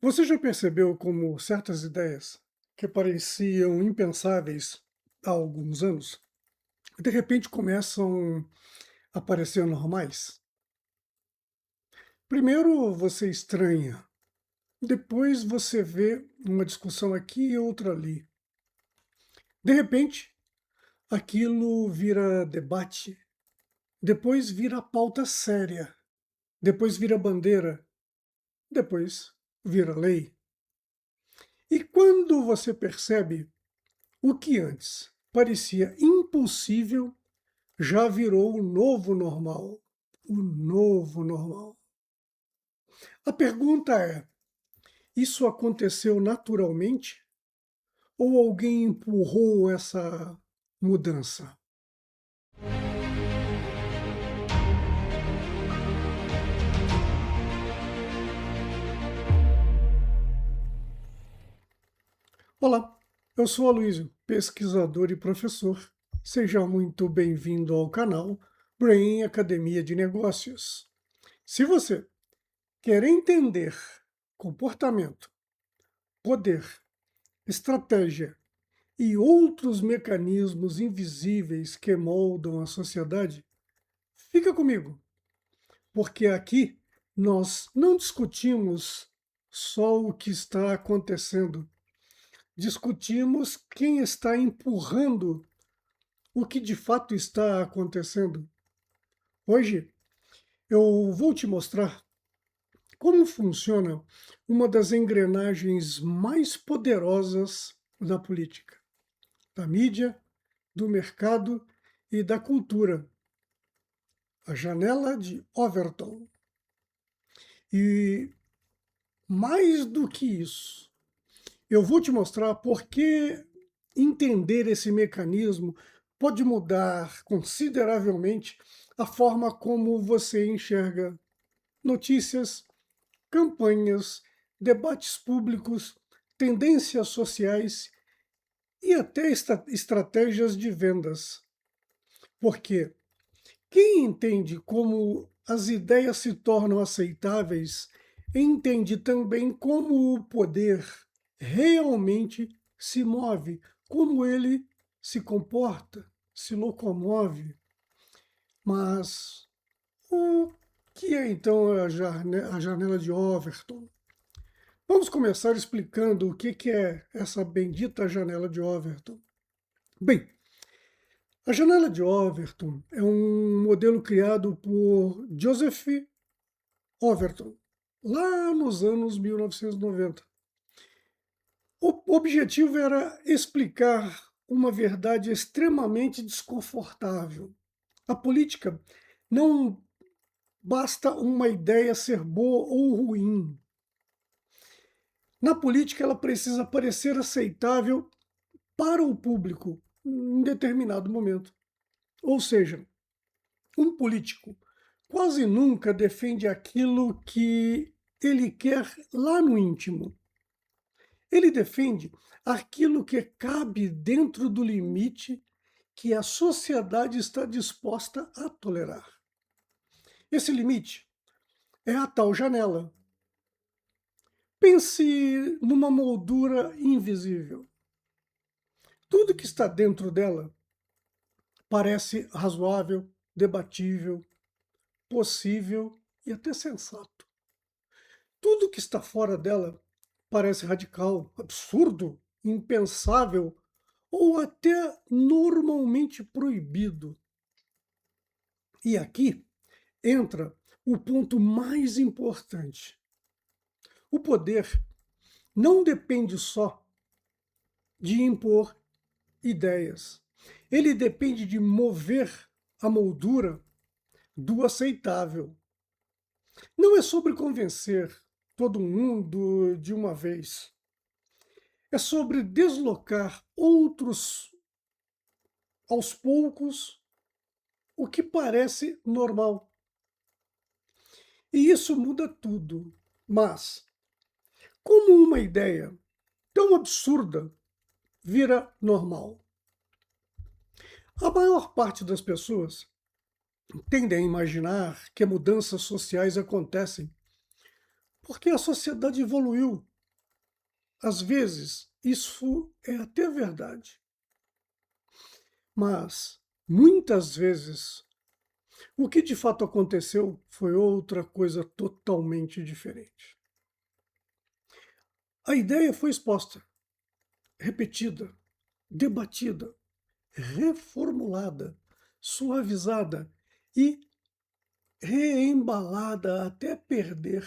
Você já percebeu como certas ideias que pareciam impensáveis há alguns anos, de repente começam a parecer normais? Primeiro você estranha, depois você vê uma discussão aqui e outra ali. De repente, aquilo vira debate, depois vira pauta séria, depois vira bandeira, depois vira lei. E quando você percebe, o que antes parecia impossível já virou o novo normal. O novo normal. A pergunta é: isso aconteceu naturalmente ou alguém empurrou essa mudança? Olá, eu sou Aloysio, pesquisador e professor. Seja muito bem-vindo ao canal Brain Academia de Negócios. Se você quer entender comportamento, poder, estratégia e outros mecanismos invisíveis que moldam a sociedade, fica comigo, porque aqui nós não discutimos só o que está acontecendo, discutimos quem está empurrando o que de fato está acontecendo. Hoje eu vou te mostrar como funciona uma das engrenagens mais poderosas da política, da mídia, do mercado e da cultura, a janela de Overton. E mais do que isso, eu vou te mostrar por que entender esse mecanismo pode mudar consideravelmente a forma como você enxerga notícias, campanhas, debates públicos, tendências sociais e até estratégias de vendas. Porque quem entende como as ideias se tornam aceitáveis, entende também como o poder realmente se move, como ele se comporta, se locomove. Mas o que é então a janela de Overton? Vamos começar explicando o que é essa bendita janela de Overton. Bem, a janela de Overton é um modelo criado por Joseph Overton, lá nos anos 1990. O objetivo era explicar uma verdade extremamente desconfortável. A política não basta uma ideia ser boa ou ruim. Na política, ela precisa parecer aceitável para o público em determinado momento. Ou seja, um político quase nunca defende aquilo que ele quer lá no íntimo. Ele defende aquilo que cabe dentro do limite que a sociedade está disposta a tolerar. Esse limite é a tal janela. Pense numa moldura invisível. Tudo que está dentro dela parece razoável, debatível, possível e até sensato. Tudo que está fora dela parece radical, absurdo, impensável ou até normalmente proibido. E aqui entra o ponto mais importante. O poder não depende só de impor ideias. Ele depende de mover a moldura do aceitável. Não é sobre convencer todo mundo de uma vez. É sobre deslocar outros aos poucos o que parece normal. E isso muda tudo. Mas, como uma ideia tão absurda vira normal? A maior parte das pessoas tendem a imaginar que mudanças sociais acontecem porque a sociedade evoluiu. Às vezes, isso é até verdade, mas muitas vezes o que de fato aconteceu foi outra coisa totalmente diferente. A ideia foi exposta, repetida, debatida, reformulada, suavizada e reembalada até perder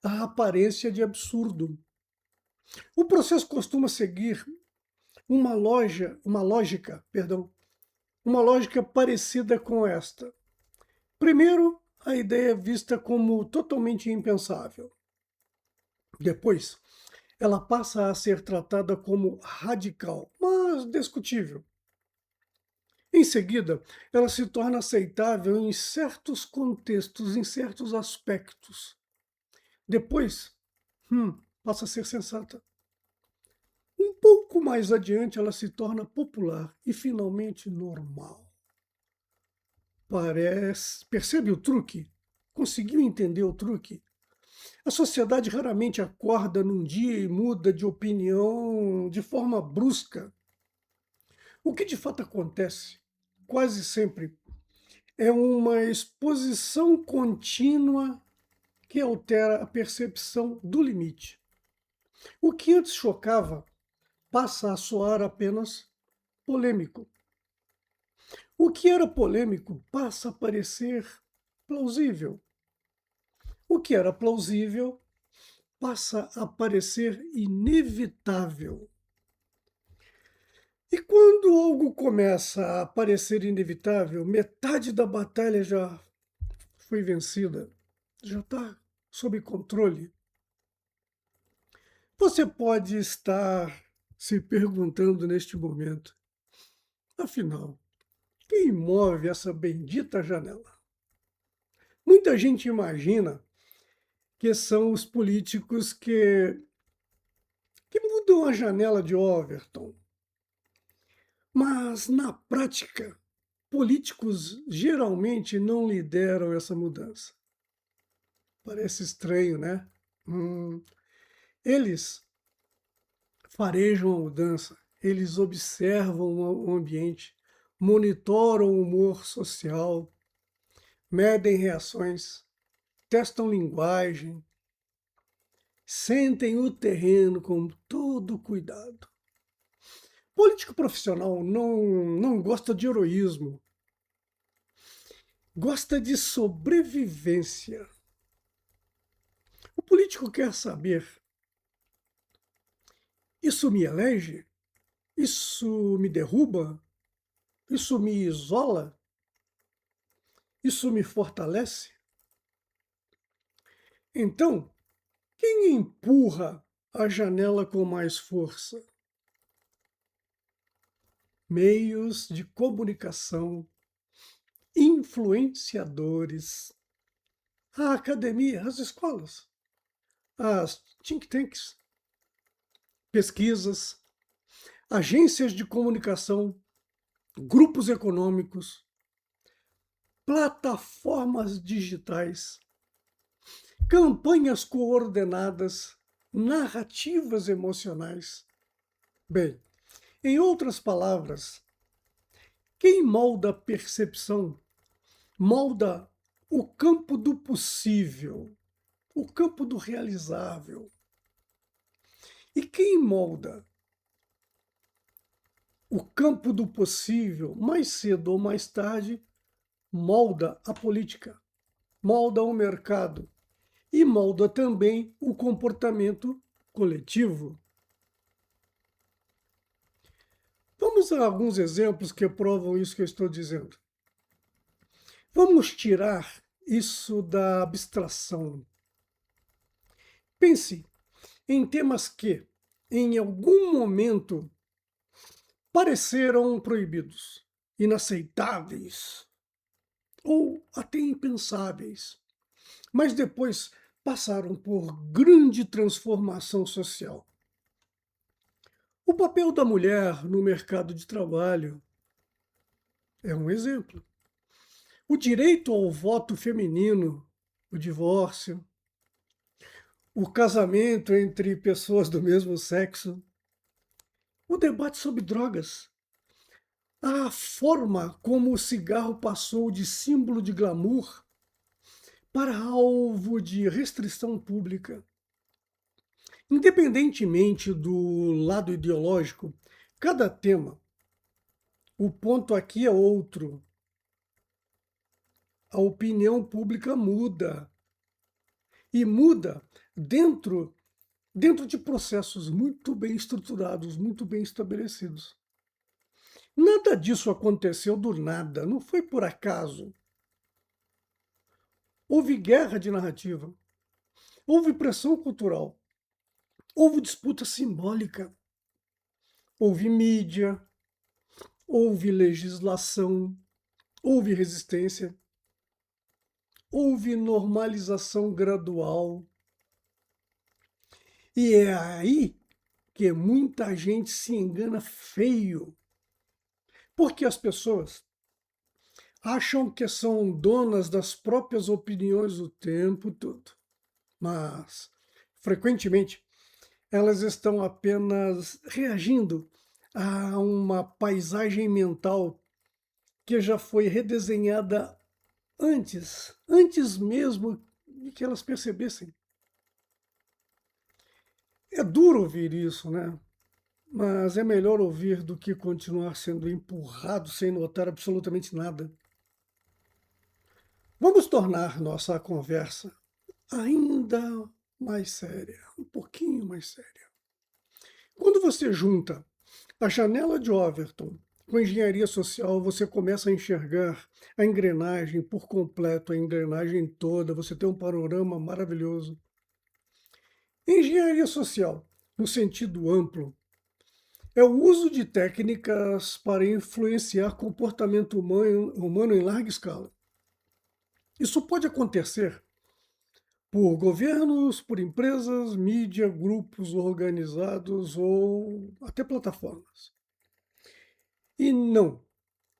a aparência de absurdo. O processo costuma seguir uma lógica parecida com esta. Primeiro, a ideia é vista como totalmente impensável. Depois, ela passa a ser tratada como radical, mas discutível. Em seguida, ela se torna aceitável em certos contextos, em certos aspectos. Depois, passa a ser sensata. Um pouco mais adiante, ela se torna popular e finalmente normal. Percebe o truque? Conseguiu entender o truque? A sociedade raramente acorda num dia e muda de opinião de forma brusca. O que de fato acontece, quase sempre, é uma exposição contínua que altera a percepção do limite. O que antes chocava passa a soar apenas polêmico. O que era polêmico passa a parecer plausível. O que era plausível passa a parecer inevitável. E quando algo começa a parecer inevitável, metade da batalha já foi vencida, já está sob controle. Você pode estar se perguntando neste momento, afinal, quem move essa bendita janela? Muita gente imagina que são os políticos que mudam a janela de Overton. Mas, na prática, políticos geralmente não lideram essa mudança. Parece estranho, né? Hum, Eles farejam a mudança, eles observam o ambiente, monitoram o humor social, medem reações, testam linguagem, sentem o terreno com todo cuidado. Político profissional não gosta de heroísmo, gosta de sobrevivência. O político quer saber: isso me elege? Isso me derruba? Isso me isola? Isso me fortalece? Então, quem empurra a janela com mais força? Meios de comunicação, influenciadores, a academia, as escolas, as think tanks, pesquisas, agências de comunicação, grupos econômicos, plataformas digitais, campanhas coordenadas, narrativas emocionais. Bem, em outras palavras, quem molda a percepção molda o campo do possível, o campo do realizável. E quem molda o campo do possível, mais cedo ou mais tarde, molda a política, molda o mercado e molda também o comportamento coletivo. Vamos a alguns exemplos que provam isso que eu estou dizendo. Vamos tirar isso da abstração. Pense em temas que, em algum momento, pareceram proibidos, inaceitáveis ou até impensáveis, mas depois passaram por grande transformação social. O papel da mulher no mercado de trabalho é um exemplo. O direito ao voto feminino, o divórcio, o casamento entre pessoas do mesmo sexo, o debate sobre drogas, a forma como o cigarro passou de símbolo de glamour para alvo de restrição pública. Independentemente do lado ideológico, cada tema, o ponto aqui é outro. A opinião pública muda. E muda dentro, dentro de processos muito bem estruturados, muito bem estabelecidos. Nada disso aconteceu do nada, não foi por acaso. Houve guerra de narrativa, houve pressão cultural, houve disputa simbólica, houve mídia, houve legislação, houve resistência, houve normalização gradual. E é aí que muita gente se engana feio, porque as pessoas acham que são donas das próprias opiniões o tempo todo, mas frequentemente elas estão apenas reagindo a uma paisagem mental que já foi redesenhada antes mesmo de que elas percebessem. É duro ouvir isso, né? Mas é melhor ouvir do que continuar sendo empurrado sem notar absolutamente nada. Vamos tornar nossa conversa ainda mais séria, um pouquinho mais séria. Quando você junta a janela de Overton com a engenharia social, você começa a enxergar a engrenagem por completo, a engrenagem toda, você tem um panorama maravilhoso. Engenharia social, no sentido amplo, é o uso de técnicas para influenciar comportamento humano em larga escala. Isso pode acontecer por governos, por empresas, mídia, grupos organizados ou até plataformas. E não,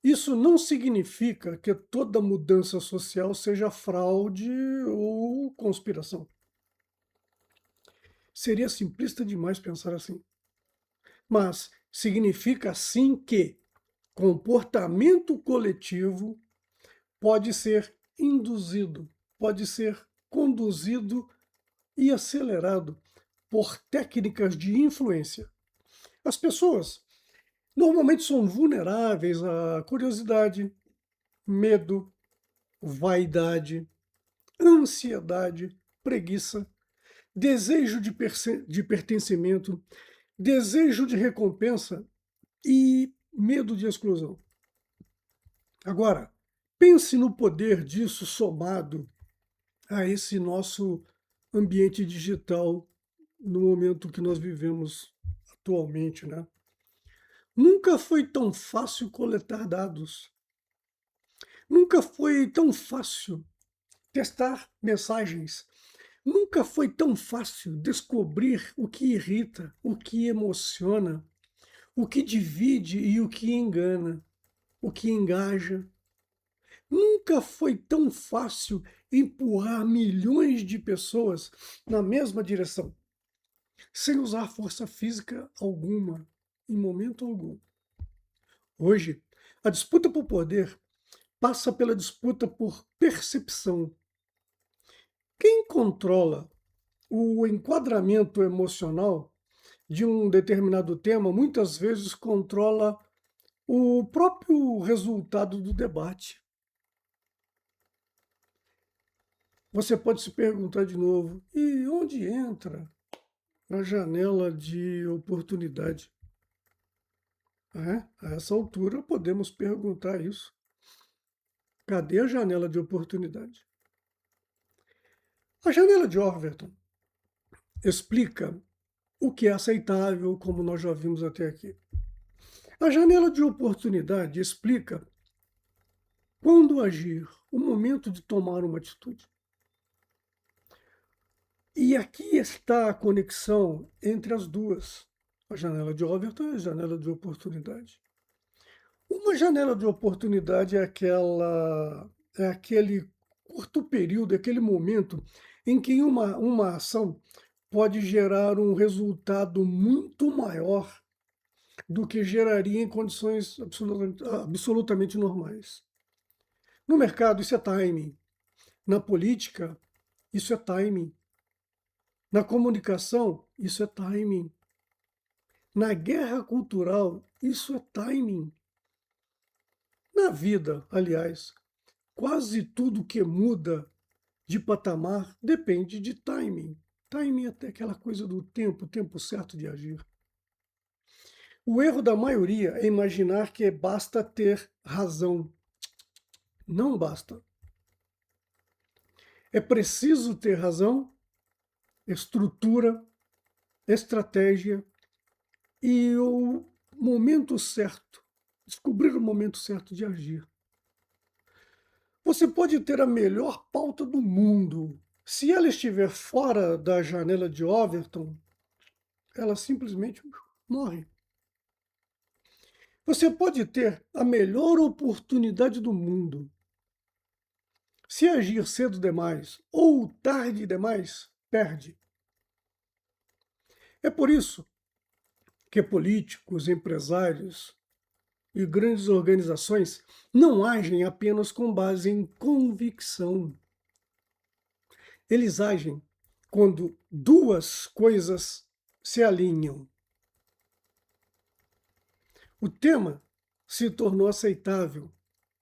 isso não significa que toda mudança social seja fraude ou conspiração. Seria simplista demais pensar assim. Mas significa sim que comportamento coletivo pode ser induzido, pode ser conduzido e acelerado por técnicas de influência. As pessoas normalmente são vulneráveis à curiosidade, medo, vaidade, ansiedade, preguiça, desejo de pertencimento, desejo de recompensa e medo de exclusão. Agora, pense no poder disso somado a esse nosso ambiente digital no momento que nós vivemos atualmente, né? Nunca foi tão fácil coletar dados. Nunca foi tão fácil testar mensagens. Nunca foi tão fácil descobrir o que irrita, o que emociona, o que divide e o que engana, o que engaja. Nunca foi tão fácil empurrar milhões de pessoas na mesma direção, sem usar força física alguma, em momento algum. Hoje, a disputa por poder passa pela disputa por percepção. Quem controla o enquadramento emocional de um determinado tema, muitas vezes controla o próprio resultado do debate. Você pode se perguntar de novo, e onde entra a janela de oportunidade? A essa altura podemos perguntar isso. Cadê a janela de oportunidade? A janela de Overton explica o que é aceitável, como nós já vimos até aqui. A janela de oportunidade explica quando agir, o momento de tomar uma atitude. E aqui está a conexão entre as duas, a janela de Overton e a janela de oportunidade. Uma janela de oportunidade é aquele curto período, aquele momento em que uma ação pode gerar um resultado muito maior do que geraria em condições absolutamente normais. No mercado, isso é timing. Na política, isso é timing. Na comunicação, isso é timing. Na guerra cultural, isso é timing. Na vida, aliás, quase tudo que muda de patamar depende de timing. Timing é até aquela coisa do tempo, o tempo certo de agir. O erro da maioria é imaginar que basta ter razão. Não basta. É preciso ter razão, estrutura, estratégia e o momento certo. Descobrir o momento certo de agir. Você pode ter a melhor pauta do mundo. Se ela estiver fora da janela de Overton, ela simplesmente morre. Você pode ter a melhor oportunidade do mundo. Se agir cedo demais ou tarde demais, perde. É por isso que políticos, empresários e grandes organizações não agem apenas com base em convicção. Eles agem quando duas coisas se alinham. O tema se tornou aceitável,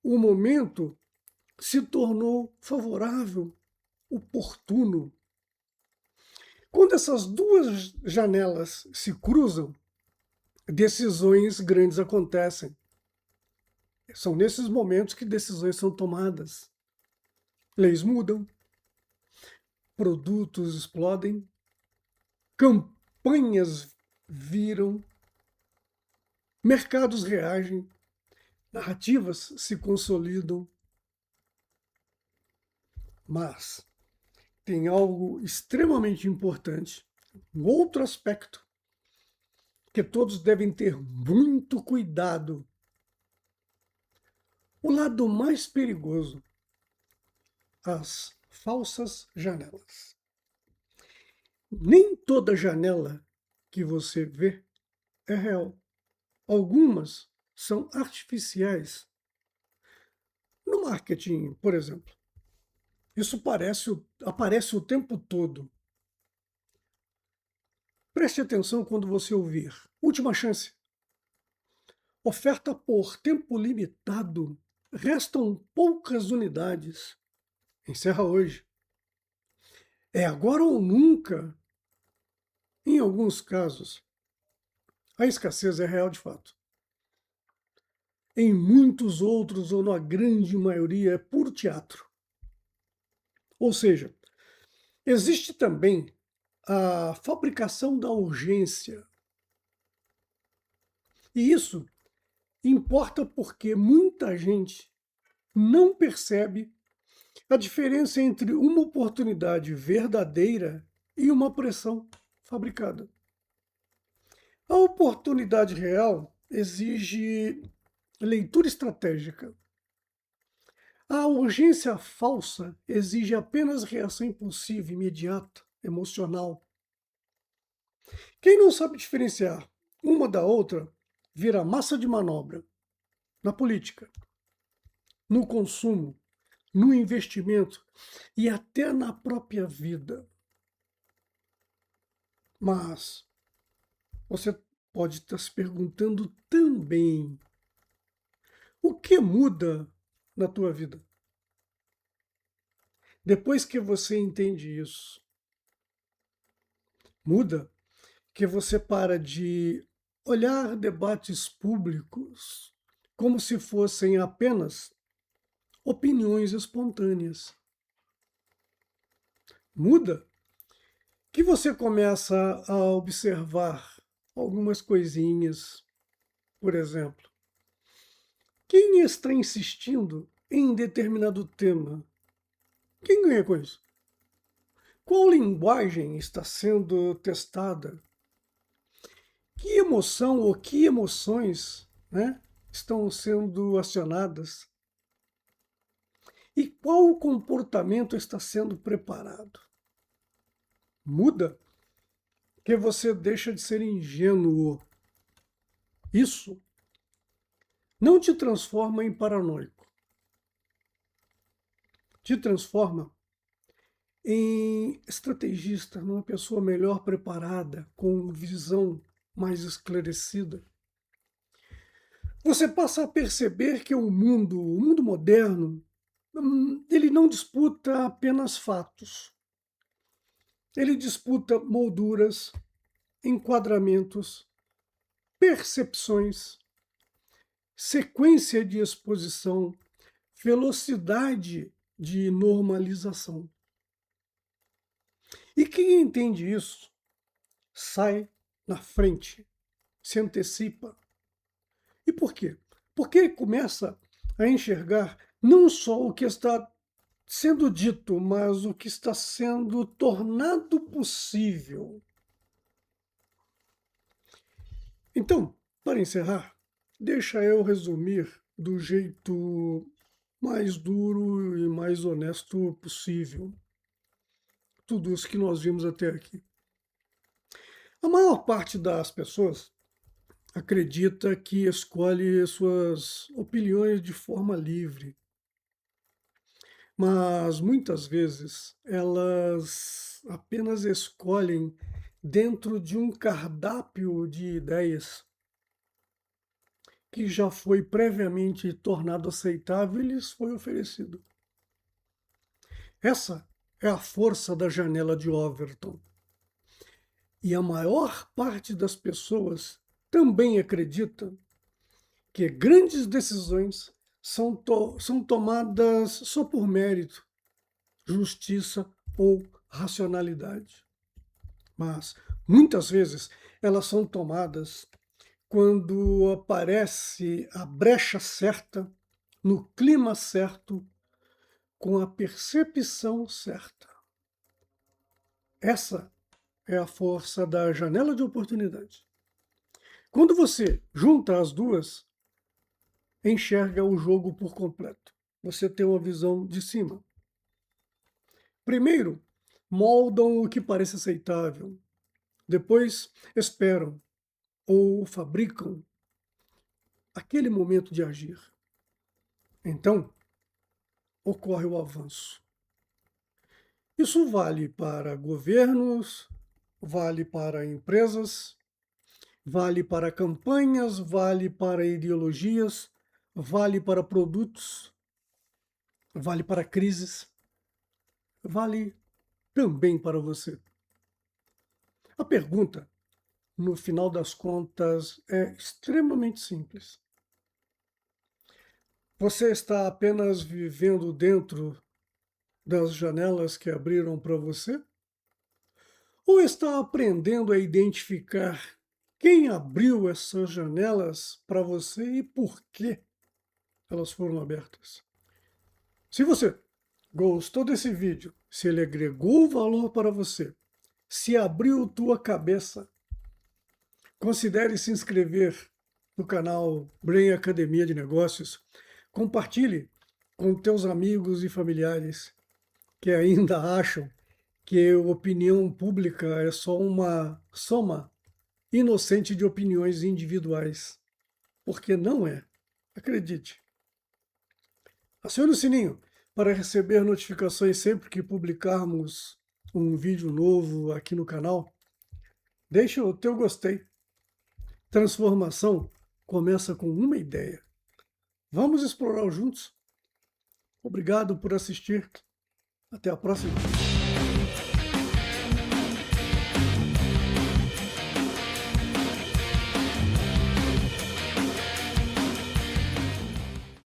o momento se tornou favorável, oportuno. Quando essas duas janelas se cruzam, decisões grandes acontecem. São nesses momentos que decisões são tomadas. Leis mudam, produtos explodem, campanhas viram, mercados reagem, narrativas se consolidam. Mas tem algo extremamente importante, um outro aspecto, que todos devem ter muito cuidado. O lado mais perigoso, as falsas janelas. Nem toda janela que você vê é real. Algumas são artificiais. No marketing, por exemplo, isso aparece o tempo todo. Preste atenção quando você ouvir. Última chance. Oferta por tempo limitado. Restam poucas unidades. Encerra hoje. É agora ou nunca. Em alguns casos, a escassez é real de fato. Em muitos outros, ou na grande maioria, é puro teatro. Ou seja, existe também a fabricação da urgência. E isso importa porque muita gente não percebe a diferença entre uma oportunidade verdadeira e uma pressão fabricada. A oportunidade real exige leitura estratégica. A urgência falsa exige apenas reação impulsiva, imediata, emocional. Quem não sabe diferenciar uma da outra vira massa de manobra na política, no consumo, no investimento e até na própria vida. Mas você pode estar se perguntando também: o que muda na tua vida? Depois que você entende isso, muda que você para de olhar debates públicos como se fossem apenas opiniões espontâneas. Muda que você começa a observar algumas coisinhas. Por exemplo, quem está insistindo em determinado tema? Quem ganha com isso? Qual linguagem está sendo testada? Que emoção ou que emoções, né, estão sendo acionadas? E qual comportamento está sendo preparado? Muda que você deixa de ser ingênuo. Isso não te transforma em paranoico, te transforma em estrategista, numa pessoa melhor preparada, com visão mais esclarecida. Você passa a perceber que o mundo moderno, ele não disputa apenas fatos. Ele disputa molduras, enquadramentos, percepções, sequência de exposição, velocidade de normalização. E quem entende isso sai na frente, se antecipa. E por quê? Porque começa a enxergar não só o que está sendo dito, mas o que está sendo tornado possível. Então, para encerrar, deixa eu resumir do jeito mais duro e mais honesto possível tudo isso que nós vimos até aqui. A maior parte das pessoas acredita que escolhe suas opiniões de forma livre, mas muitas vezes elas apenas escolhem dentro de um cardápio de ideias que já foi previamente tornado aceitável e lhes foi oferecido. Essa é a força da janela de Overton. E a maior parte das pessoas também acredita que grandes decisões são tomadas só por mérito, justiça ou racionalidade. Mas, muitas vezes, elas são tomadas quando aparece a brecha certa, no clima certo, com a percepção certa. Essa é a força da janela de oportunidade. Quando você junta as duas, enxerga o jogo por completo. Você tem uma visão de cima. Primeiro, moldam o que parece aceitável. Depois, esperam ou fabricam aquele momento de agir. Então, ocorre o avanço. Isso vale para governos, vale para empresas, vale para campanhas, vale para ideologias, vale para produtos, vale para crises, vale também para você. A pergunta, no final das contas, é extremamente simples. Você está apenas vivendo dentro das janelas que abriram para você? Ou está aprendendo a identificar quem abriu essas janelas para você e por que elas foram abertas? Se você gostou desse vídeo, se ele agregou valor para você, se abriu tua cabeça, considere se inscrever no canal Brain Academia de Negócios. Compartilhe com teus amigos e familiares que ainda acham que a opinião pública é só uma soma inocente de opiniões individuais. Porque não é. Acredite. Acione o sininho para receber notificações sempre que publicarmos um vídeo novo aqui no canal. Deixa o teu gostei. Transformação começa com uma ideia. Vamos explorar juntos? Obrigado por assistir. Até a próxima.